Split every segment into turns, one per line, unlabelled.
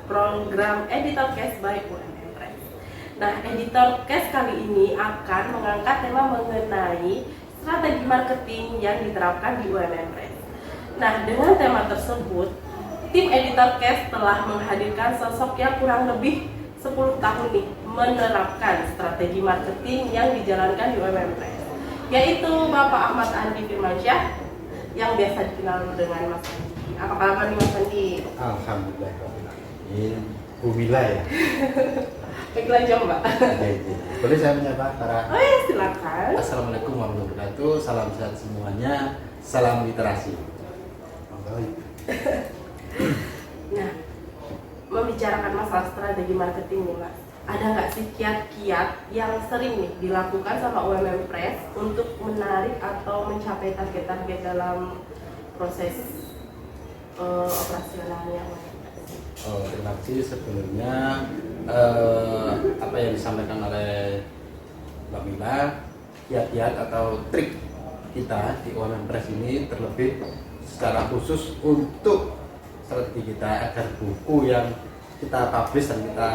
program Editor Cast by UMM Press. Nah, Editor Cast kali ini akan mengangkat tema mengenai strategi marketing yang diterapkan di UMM Press. Nah, dengan tema tersebut, tim Editor Cast telah menghadirkan sosok yang kurang lebih 10 tahun nih menerapkan strategi marketing yang dijalankan di UMM Press, yaitu Bapak Ahmad Andi Firmansyah yang biasa dikenal dengan Mas Andi. Apa kabar nih Mas Andi?
Alhamdulillah. Ini Bu Mila ya.
Baiklah aja Mbak.
Boleh saya menyapa para?
Oh ya, silakan.
Assalamualaikum warahmatullahi wabarakatuh. Salam sehat semuanya. Salam literasi.
Nah, membicarakan masalah strategi marketing nih Mas, ada nggak sih kiat-kiat yang sering nih dilakukan sama UMM Press untuk menarik atau mencapai target-target dalam proses operasionalnya?
Terima kasih. Sebenarnya apa yang disampaikan oleh Mbak Mila, kiat-kiat atau trik kita di UMM Press ini terlebih secara khusus untuk strategi kita agar buku yang kita publish dan kita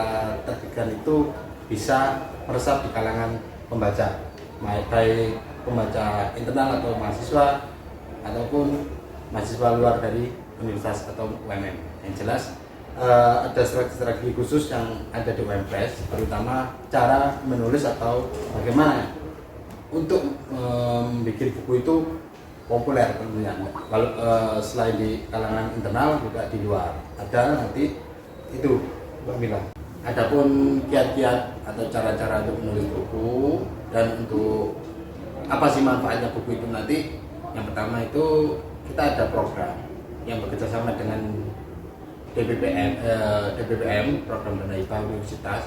terbitkan itu bisa meresap di kalangan pembaca, baik pembaca internal atau mahasiswa ataupun mahasiswa luar dari universitas atau UMM. Yang jelas ada strategi khusus yang ada di UMM Press, terutama cara menulis atau bagaimana untuk membuat buku itu populer tentunya. Kalau selain di kalangan internal juga di luar ada nanti itu Mbak Mila. Adapun kiat-kiat atau cara-cara untuk menulis buku dan untuk apa sih manfaatnya buku itu nanti, yang pertama itu kita ada program yang bekerjasama dengan DPPM, program dana hibah universitas.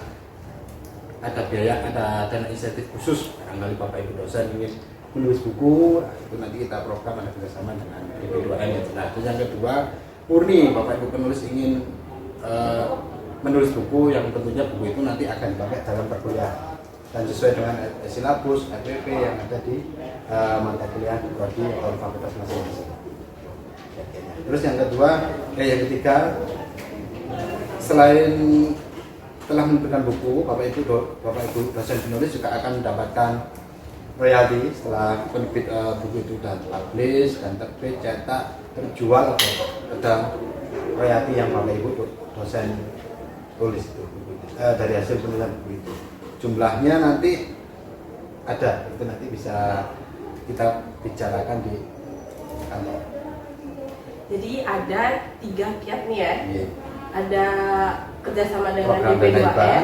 Ada biaya, ada dana insentif khusus barangkali Bapak Ibu dosen ingin menulis buku, itu nanti kita program ada kerjasama dengan DPPM yang jelas. Dan yang kedua, murni Bapak Ibu penulis ingin menulis buku yang tentunya buku itu nanti akan dipakai dalam perkuliahan dan sesuai dengan silabus FPP yang ada di mata kuliah di prodi atau fakultas masing-masing. Terus yang ketiga, selain telah menerbitkan buku, Bapak Ibu dosen penulis juga akan mendapatkan royalti setelah penerbit buku itu sudah publish dan terbit, cetak, terjual, ada royalti yang Bapak Ibu dosen tulis itu dari hasil penulisan buku itu. Jumlahnya nanti ada, itu nanti bisa kita bicarakan di kantor.
Jadi ada 3 kiat nih ya.
Yeah.
Ada kerjasama dengan
Program
DP2M,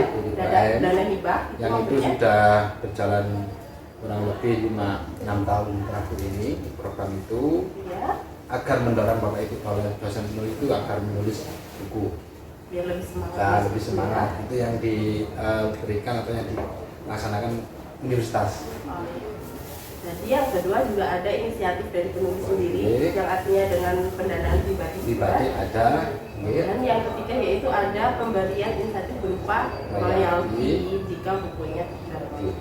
dana hibah,
yang itu sudah berjalan kurang lebih 5-6 tahun terakhir ini. Program itu
ya,
agar mendorong Bapak Ibu dosen penulis itu agar menulis buku
biar lebih semangat.
nah, lebih semangat. Itu yang diberikan atau yang dilaksanakan universitas.
Oh, iya. Jadi yang kedua juga ada inisiatif dari penulis sendiri, yang artinya dengan pendanaan pribadi
ada.
Dan yang ketiga yaitu ada pemberian insentif berupa royalti jika bukunya terbit.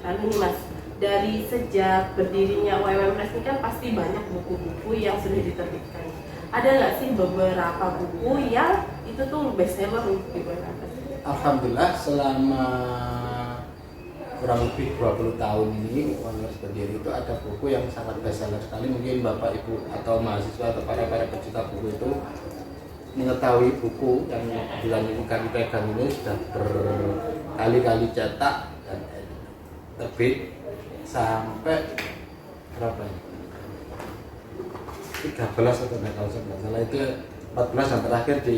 Lalu nih Mas, dari sejak berdirinya UMM Press ini kan pasti banyak buku-buku yang sudah diterbitkan. Ada nggak sih beberapa buku yang itu tuh bestseller di UMM Press?
Alhamdulillah selama kurang lebih 20 tahun ini UMM Press berdiri itu ada buku yang sangat bestseller sekali. Mungkin Bapak Ibu atau mahasiswa atau para pecinta buku itu mengetahui buku yang bulan ini kami pegang ini sudah berkali-kali cetak dan terbit sampai berapa ya? 13 atau enggak, kalau saya nggak salah itu 14 dan terakhir di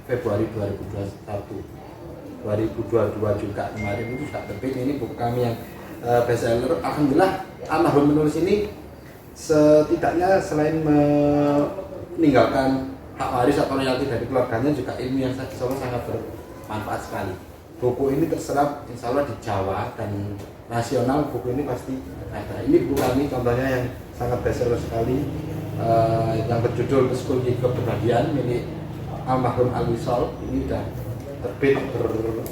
Februari 2022 juga kemarin itu sudah terbit. Ini buku kami yang bestseller. Alhamdulillah almarhum menulis ini setidaknya selain meninggalkan hak waris atau royalti dari keluarganya, juga ilmu yang sangat bermanfaat sekali. Buku ini terserap insya Allah di Jawa dan nasional, buku ini pasti ada. Ini buku kami contohnya yang sangat bestseller sekali, yang berjudul Meskul Kebahagiaan milik almarhum Al-Wisol. Ini sudah terbit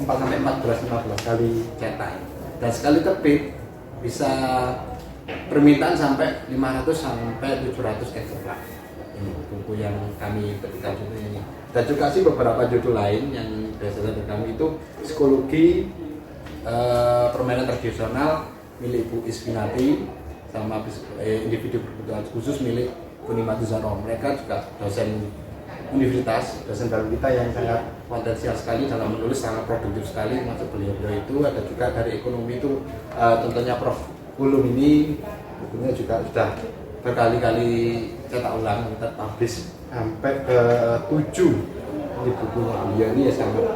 4-15 kali cetak, dan sekali terbit bisa permintaan sampai 500 sampai 700 eksemplar. Ini buku yang kami ketika ini Dan juga sih beberapa judul lain yang biasanya dari kami itu psikologi, permainan tradisional milik Bu Isfinati, sama individu berkebutuhan khusus milik Bunimatu Zaro. Mereka juga dosen universitas, dosen baru kita yang sangat potensial sekali dalam menulis, sangat produktif sekali. Masuk beliau itu ada juga dari ekonomi itu tentunya Prof. Ulum ini bukunya juga sudah berkali-kali cetak ulang, kita publish sampai ke 7 di bukunya beliau ini ya sangat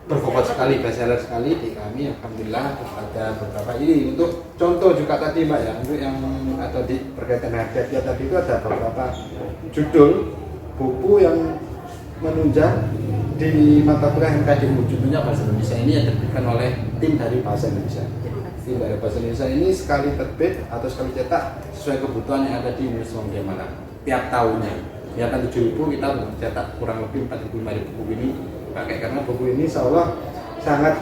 berbobot sekali, bestseller sekali di kami. Alhamdulillah ada beberapa ini untuk contoh juga tadi Mbak ya, untuk yang ada di berkaitan harga dia tadi itu ada beberapa judul buku yang menunjang di mata kuliah MKDU. Judulnya Bahasa Indonesia ini yang diterbitkan oleh tim dari Bahasa Indonesia. Tim dari Bahasa Indonesia ini sekali terbit atau sekali cetak sesuai kebutuhan yang ada di Indonesia Malang tiap tahunnya. Ya kan 7.000, kita cetak kurang lebih 4.000-5.000 buku ini pakai, karena buku ini insya Allah sangat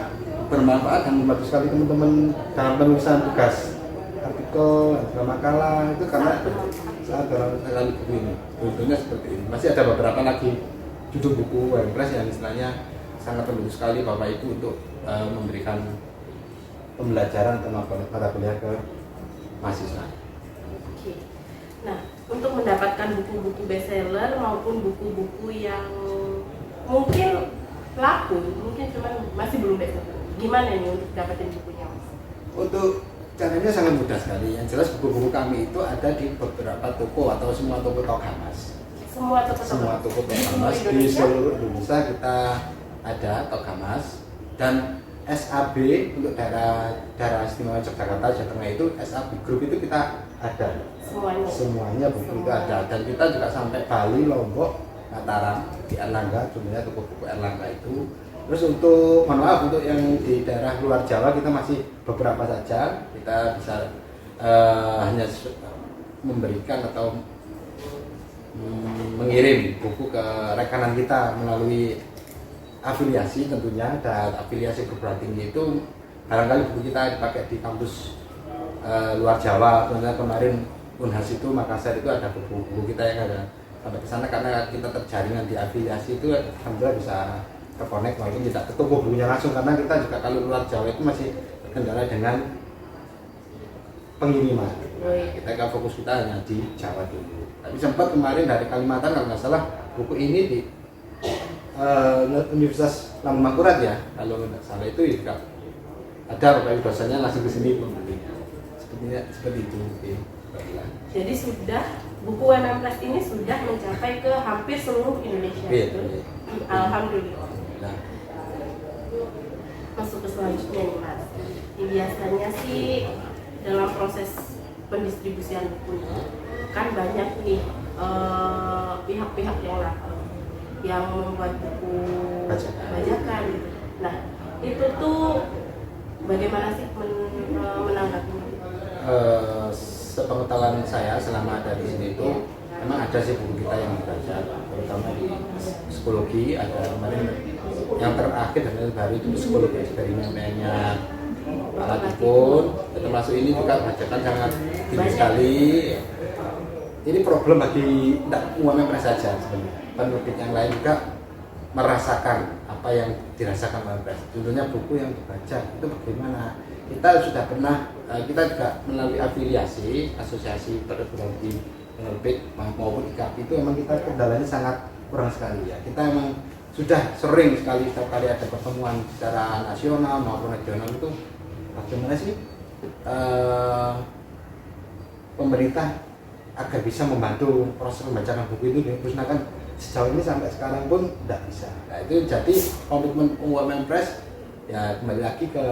bermanfaat dan membantu sekali teman-teman dalam penulisan tugas artikel atau makalah itu, karena saat dalam sekali buku ini bentuknya seperti ini. Masih ada beberapa lagi judul buku WordPress yang istilahnya sangat membantu sekali Bapak Ibu untuk memberikan pembelajaran atau mata kuliah ke mahasiswa.
Oke. Nah, untuk mendapatkan buku-buku bestseller maupun buku-buku yang mungkin laku, mungkin cuman masih belum bestseller, gimana nih untuk dapetin bukunya, Mas?
Untuk caranya sangat mudah sekali. Yang jelas buku-buku kami itu ada di beberapa toko atau semua toko Tokamas.
Semua toko
Tokamas di seluruh Indonesia kita ada Tokamas, dan SAB untuk daerah istimewa Yogyakarta, Jawa Tengah itu SAB Group itu kita ada. Semuanya buku itu ada, dan kita juga sampai Bali, Lombok, Mataram, di Erlangga, jumlahnya toko buku Erlangga itu. Terus untuk, mohon maaf, untuk yang di daerah luar Jawa kita masih beberapa saja. Kita bisa hanya memberikan atau mengirim buku ke rekanan kita melalui afiliasi tentunya, dan afiliasi perguruan tinggi itu barangkali buku kita dipakai di kampus luar Jawa. Contohnya kemarin Unhas itu Makassar itu ada buku-buku kita yang ada sampai ke sana, karena kita terjaringan di afiliasi itu alhamdulillah bisa terkonek walaupun tidak ke toko bukunya langsung, karena kita juga kalau luar Jawa itu masih terkendala dengan pengiriman. Kita kan fokus kita hanya di Jawa dulu. Tapi sempat kemarin dari Kalimantan kalau nggak salah buku ini di Universitas Lampung Mangkurat ya, kalau nggak salah itu juga ada Bapak dosennya langsung ke sini pembelinya. Seperti itu.
Jadi sudah buku WMPress ini sudah mencapai ke hampir seluruh Indonesia.
Iya.
Alhamdulillah.
Nah,
masuk ke selanjutnya nih Mas. Biasanya sih dalam proses pendistribusian buku kan banyak nih pihak-pihak yang nakal yang membuat buku bajakan gitu. Nah, itu tuh bagaimana sih menanggapinya?
Sepengetahuan saya selama ada di sini itu memang ada sih buku kita yang dibaca, terutama di psikologi. Ada kemarin yang terakhir dan yang baru itu psikologi eksperimennya Pak Latifun, termasuk ini juga bacakan sangat tinggi sekali. Ini problem bagi tidak WMPress saja sebenarnya, penerbit yang lain juga merasakan apa yang dirasakan WMPress. Contohnya buku yang dibaca itu bagaimana? Kita sudah pernah, kita juga melalui afiliasi asosiasi perguruan tinggi penerbit maupun IKAP itu memang kita kendalanya sangat kurang sekali ya. Kita memang sudah sering sekali setiap kali ada pertemuan secara nasional maupun regional itu bagaimana sih pemerintah agar bisa membantu proses pembacakan buku itu dimusnahkan. Sejauh ini sampai sekarang pun tidak bisa. Nah, itu jadi komitmen WMPress ya kembali lagi ke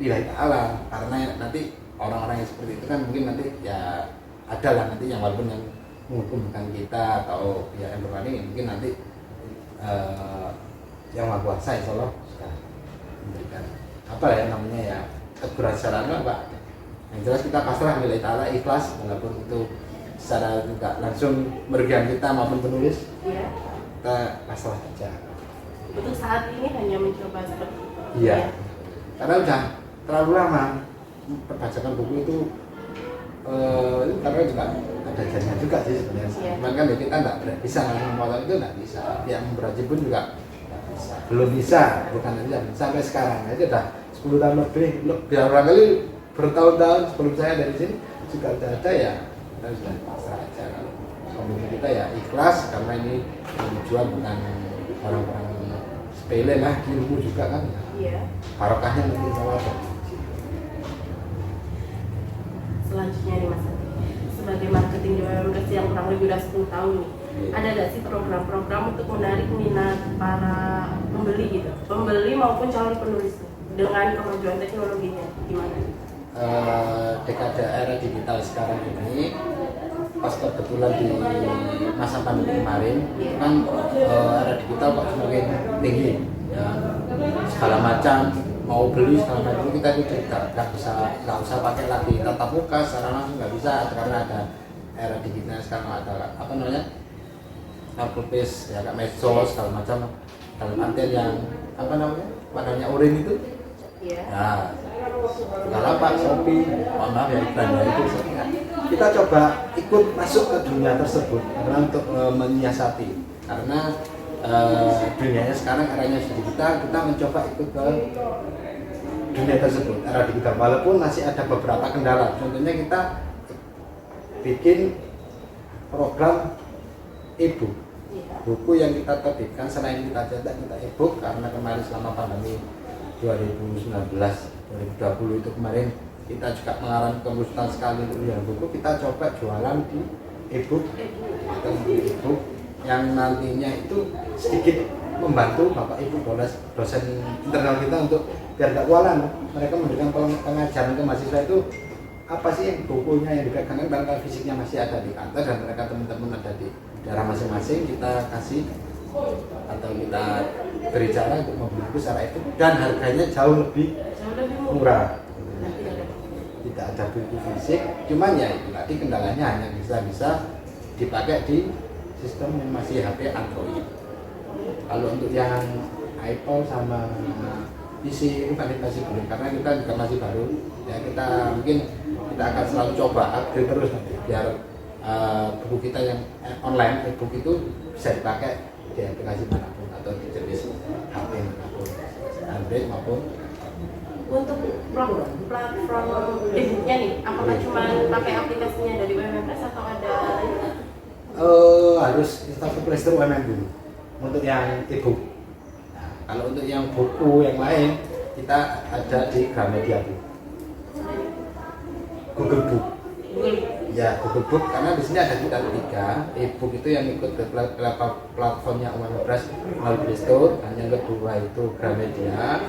lillahi ta'ala, karena nanti orang-orang yang seperti itu kan mungkin nanti ya ada lah nanti yang walaupun yang menghukum bukan kita atau pihak yang berwajib, mungkin nanti yang Maha Kuasa insya Allah sudah memberikan apa ya namanya ya teguran secara Pak. Yang jelas kita pasrah lillahi ta'ala, ikhlas, walaupun itu secara tidak langsung merugikan kita maupun penulis,
ya.
Kita pasrah saja.
Untuk saat ini hanya mencoba seperti itu.
Iya, karena udah terlalu lama perbajakan buku itu, karena juga ada jaringan juga sih sebenarnya.
Iya.
Cuman kan ya kita nggak bisa memotong itu nggak bisa. Yang memperajin pun juga nggak bisa. Belum bisa, bukan aja sampai sekarang aja udah 10 tahun lebih. Biar barangkali bertahun-tahun sebelum saya dari sini juga udah ada ya. Kita sudah pasrah aja. Kalau komitmen kita ya ikhlas karena ini yang dijual bukan orang-orang sepele lah, ilmu juga kan ya.
Iya.
Barokahnya nanti sama ada.
Selanjutnya nih Mas Adi, sebagai marketing di UMMRes yang kurang lebih udah 10 tahun nih, ada nggak sih program-program untuk menarik minat para pembeli gitu, pembeli maupun calon penulis nih, dengan kemajuan teknologinya gimana?
Dekade era digital sekarang ini pas kebetulan di masa pandemi kemarin kan era digital kok semakin tinggi ya, segala macam mau beli segala macam kita itu nggak usah pakai lagi tatap muka secara langsung, nggak bisa karena ada era digital sekarang, ada apa namanya marketplace ya, kayak medsos segala macam dalam artian yang apa namanya warnanya oranye itu
Iya.
nah Bukalapak, Shopee, mohon maaf ya iklannya itu kita coba ikut masuk ke dunia tersebut karena untuk menyiasati karena dunianya sekarang eranya digital, kita mencoba ikut ke dunia tersebut era digital walaupun masih ada beberapa kendala. Contohnya kita bikin program e-book, buku yang kita terbitkan selain kita cetak kita e-book karena kemarin selama pandemi 2019 2020 itu kemarin kita juga mengarahkan kemudian sekali untuk jualan buku, kita coba jualan di e-book atau di e-book yang nantinya itu sedikit membantu Bapak Ibu dosen internal kita untuk biar gak kewalahan mereka memberikan pengajaran ke mahasiswa itu apa sih yang bukunya yang dipegang kan fisiknya masih ada di kantor dan mereka teman-teman ada di daerah masing-masing, kita kasih atau kita beri cara untuk membeli buku secara itu dan harganya jauh lebih murah. Tidak ada buku fisik, cuman ya itu tadi kendalanya hanya bisa dipakai di sistem yang masih HP Android. Kalau untuk yang iPhone sama PC itu kan masih belum karena kita juga masih baru ya, kita mungkin kita akan selalu coba upgrade terus nanti biar buku kita yang online e-book itu bisa dipakai di aplikasi manapun atau di jenis HP manapun Android maupun
untuk platform e-booknya nih, apakah cuma pakai aplikasinya dari UMMRes atau ada
harus install ke Play Store UMM dulu untuk yang e-book. Nah, kalau untuk yang buku yang lain kita ada di Gramedia Book, Google Book. Ya Google Book karena di sini ada kita tiga e-book itu yang ikut ke platformnya UMMRes melalui Play Store, dan yang kedua itu Gramedia,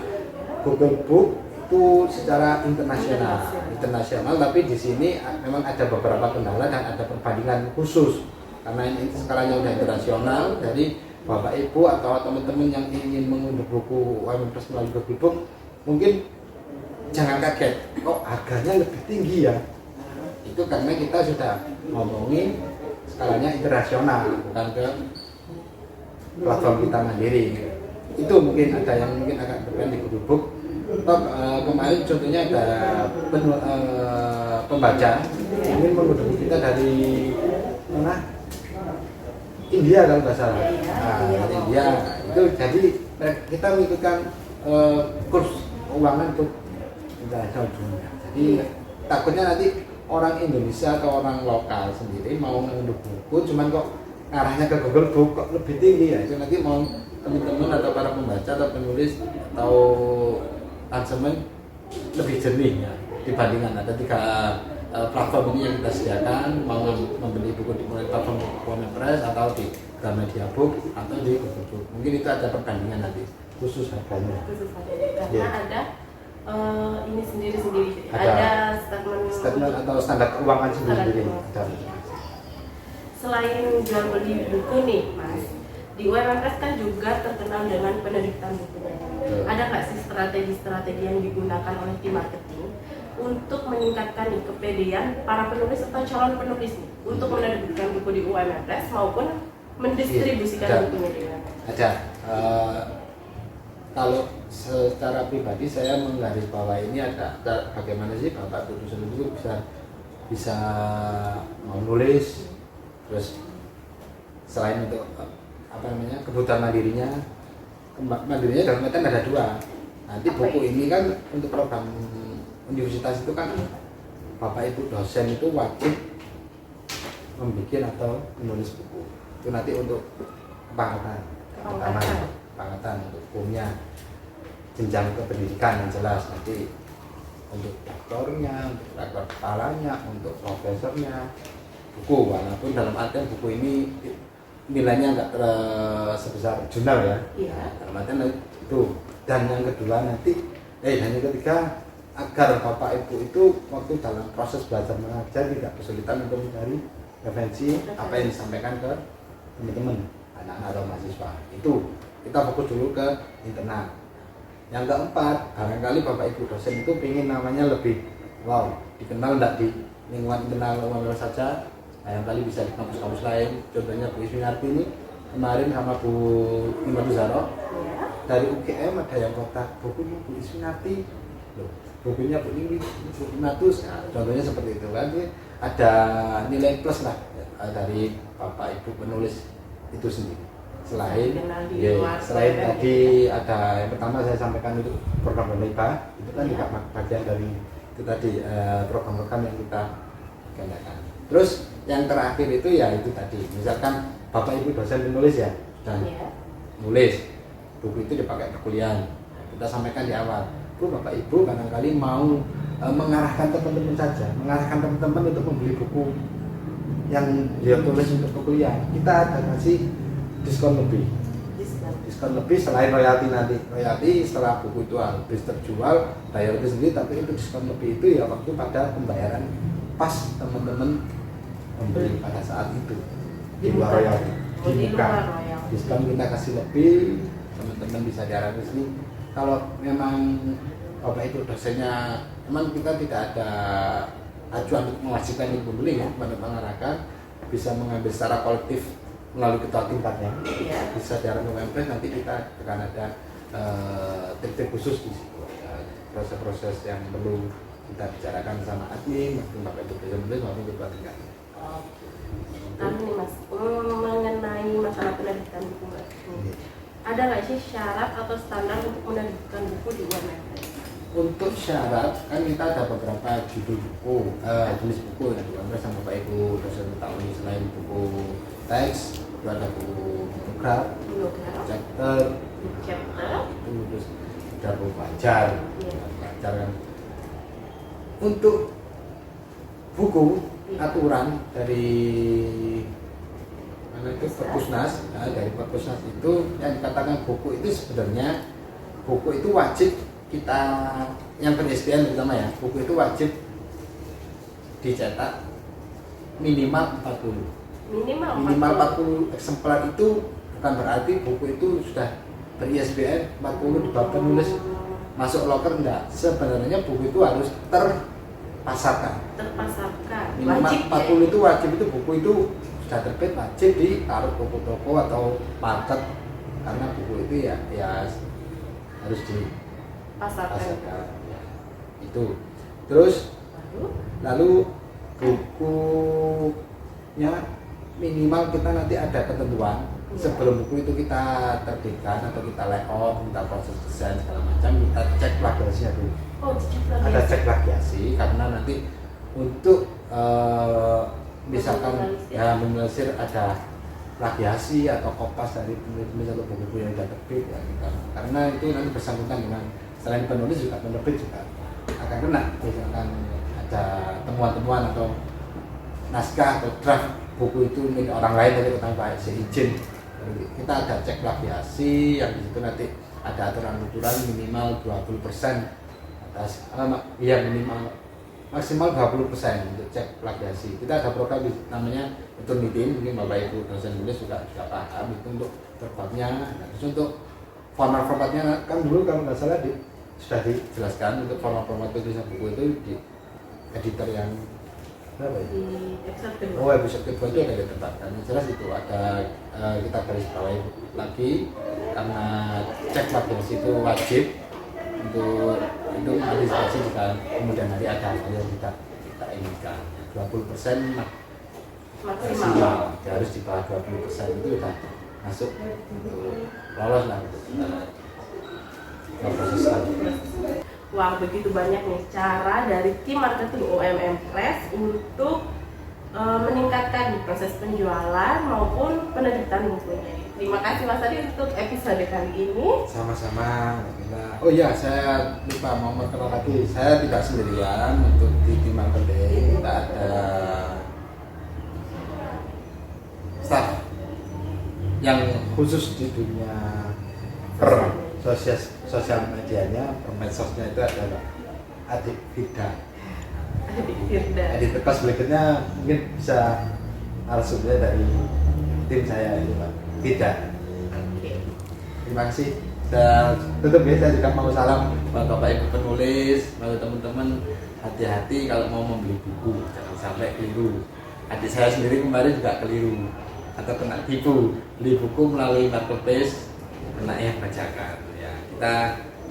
Google Book itu secara internasional, tapi di sini memang ada beberapa kendala dan ada perbandingan khusus karena ini skalanya udah internasional. Jadi Bapak Ibu atau teman-teman yang ingin mengunduh buku UMMRes melalui Google Book mungkin jangan kaget kok harganya lebih tinggi ya, itu karena kita sudah ngomongin skalanya internasional bukan ke platform kita mandiri. Itu mungkin ada yang mungkin agak berbeda di Google Book. Kemarin contohnya ada pembaca ingin mengunduh buku kita dari mana? India kalau nggak salah. Nah, dari India itu jadi kita mengikutkan kurs keuangan untuk internasional dunia. Jadi takutnya nanti orang Indonesia atau orang lokal sendiri mau mengunduh buku, cuman kok arahnya ke Google Book kok lebih tinggi ya. Itu nanti mau teman-teman atau para pembaca atau penulis atau konsumen lebih jernih ya dibandingkan ada tiga platform ini yang kita sediakan, mau membeli buku di platform UMMRes atau di Gramedia Book atau di Google Book. Mungkin itu ada perbandingan nanti khusus harganya.
Karena yeah. Ada ini sendiri
ada
statement
atau standar keuangan sendiri.
Selain jual beli buku nih Mas, di UMMRes kan juga terkenal dengan penerbitan buku. Ada nggak sih strategi-strategi yang digunakan oleh tim marketing untuk meningkatkan kepedean para penulis atau calon penulis nih, untuk menerbitkan buku di UMMRes maupun mendistribusikan bukunya di UMMRes?
Ada. Kalau secara pribadi saya menggarisbawahi ini ada bagaimana sih Bapak Dosen itu bisa bisa mau nulis, terus selain untuk kebutuhan mandirinya dalam artian ada dua. Nanti buku ini kan untuk program universitas itu kan Bapak Ibu dosen itu wajib membuat atau menulis buku. Itu nanti untuk kepangkatan untuk hukumnya, jenjang kependidikan yang jelas, nanti untuk doktornya, untuk rektor kepalanya, untuk profesornya, buku. Walaupun dalam artian buku ini nilainya nggak sebesar jurnal ya.
Iya.
Dalam artian itu. Dan yang kedua nanti, dan yang ketiga, agar Bapak Ibu itu waktu dalam proses belajar mengajar tidak kesulitan untuk mencari referensi apa yang disampaikan ke teman-teman, anak-anak atau mahasiswa. Itu kita fokus dulu ke internal. Yang keempat, barangkali Bapak Ibu dosen itu ingin namanya lebih dikenal tidak di lingkungan internal UMR saja. Nah, yang kali bisa di kampus-kampus lain. Contohnya Bu Isminarti ini kemarin sama Bu Imadu Zaro dari UGM ada yang kontak bukunya Bu Isminarti, bukunya Bu Imatus. Nah, contohnya seperti itu kan, ada nilai plus lah dari Bapak Ibu penulis itu sendiri. Selain tadi ada yang pertama saya sampaikan itu program Bernaiba, itu kan juga bagian dari itu tadi program-program yang kita gunakan. Terus yang terakhir itu ya itu tadi, misalkan Bapak Ibu dosen penulis ya dan nulis buku itu dipakai perkuliahan, kita sampaikan di awal, Bu Bapak Ibu barangkali mau mengarahkan teman-teman saja, mengarahkan teman-teman untuk membeli buku yang dia tulis untuk perkuliahan, kita ada kasih diskon lebih selain royalti. Nanti royalti setelah buku itu habis terjual bayar itu sendiri, tapi itu diskon lebih itu ya waktu pada pembayaran pas teman-teman membeli pada saat itu di luar royalti, dibuka diskon kita kasih lebih, teman-teman bisa diarahkan ke sini. Kalau memang Bapak Ibu dosennya memang kita tidak ada acuan untuk mewajibkan ibu beli ya, mengarahkan bisa mengambil secara kolektif melalui ketua tingkatnya, bisa diarahkan ke UMPRES. Nanti kita akan ada trik-trik khusus di situ, proses-proses yang perlu kita bicarakan sama admin, maupun Bapak Ibu dosen menulis maupun ketua tingkatnya.
Nah ini Mas, mengenai masalah penerbitan buku ini, ada nggak sih syarat atau standar untuk menerbitkan buku di UMPRES?
Untuk syarat kan kita ada beberapa judul buku, jenis buku yang di UMPRES sama Bapak Ibu dosen mengetahui. Selain buku teks, itu ada buku monograf, chapter, itu terus ada buku belajar kan. Untuk buku aturan dari mana itu Perpusnas, dari Perpusnas itu yang dikatakan buku itu sebenarnya buku itu wajib kita yang ber-SBN terutama ya, buku itu wajib dicetak minimal 40 eksemplar. Itu bukan berarti buku itu sudah ber-ISBN 40 dibawa nulis masuk loker, enggak. Sebenarnya buku itu harus terpasarkan minimal 40 itu wajib. Itu buku itu sudah terbit wajib ditaruh toko-toko atau market, karena buku itu ya harus dipasarkan ya. Itu terus lalu bukunya minimal kita nanti ada ketentuan sebelum buku itu kita terbitkan atau kita layout, kita proses desain segala macam, kita cek plagiasinya dulu. Ada cek plagiasi karena nanti untuk misalkan menelusur ada plagiasi atau kopas dari penulis atau buku yang sudah terbit ya, karena itu nanti bersangkutan dengan selain penulis juga penerbit juga akan kena. Misalkan ada temuan-temuan atau naskah atau draft buku itu milik orang lain dari tanpa izin, kita ada cek plagiasi yang di situ nanti ada aturan-aturan minimal 20% atas minimal maksimal 20% untuk cek plagiasi. Kita ada program namanya Turnitin, mungkin Bapak Ibu dosen tulis juga paham itu untuk formatnya. Terus untuk formatnya kan dulu kalau nggak salah sudah dijelaskan untuk format tulisan buku itu di editor yang berapa ya? Episode kedua itu ada ditetapkan. Jelas itu ada kita garis bawahi lagi karena cek plagiasi itu wajib untuk antisipasi jika kemudian hari ada hal yang kita inginkan. 20%
Maksimal.
Ya, harus di bawah 20% itu udah masuk lolos lah untuk proses lagi.
Wah, begitu banyak nih cara dari tim marketing UMM Press untuk meningkatkan proses penjualan maupun penerbitan bukunya. Terima kasih Mas Adi untuk episode kali ini.
Sama-sama. Oh iya, saya lupa mau perkenalkan lagi. Saya tidak sendirian untuk di tim marketing. Kita ada staff yang khusus di dunia sosial medianya, medsosnya itu adalah Adik Firda. Adik Tekas berikutnya mungkin bisa narasumber dari tim saya itu Pak Firda. Terima kasih. Dan tutup ya, saya juga mau salam buat Bapak Ibu penulis, buat teman-teman, hati-hati kalau mau membeli buku, jangan sampai keliru. Adik saya sendiri kemarin juga keliru atau kena tipu beli buku melalui marketplace, kena yang bajakan. Ya, kita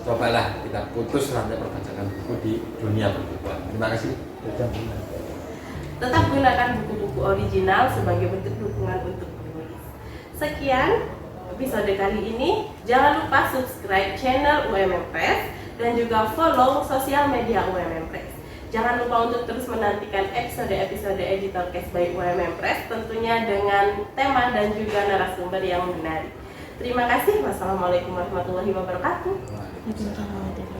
cobalah kita putus rantai perbajakan buku di dunia perbukuan. Terima kasih.
Tetap gunakan buku-buku original sebagai bentuk dukungan untuk penulis. Sekian episode kali ini. Jangan lupa subscribe channel UMM Press dan juga follow sosial media UMM Press. Jangan lupa untuk terus menantikan episode-episode Editor Case by UMM Press, tentunya dengan tema dan juga narasumber yang menarik. Terima kasih. Wassalamualaikum warahmatullahi wabarakatuh.
Waalaikumsalam.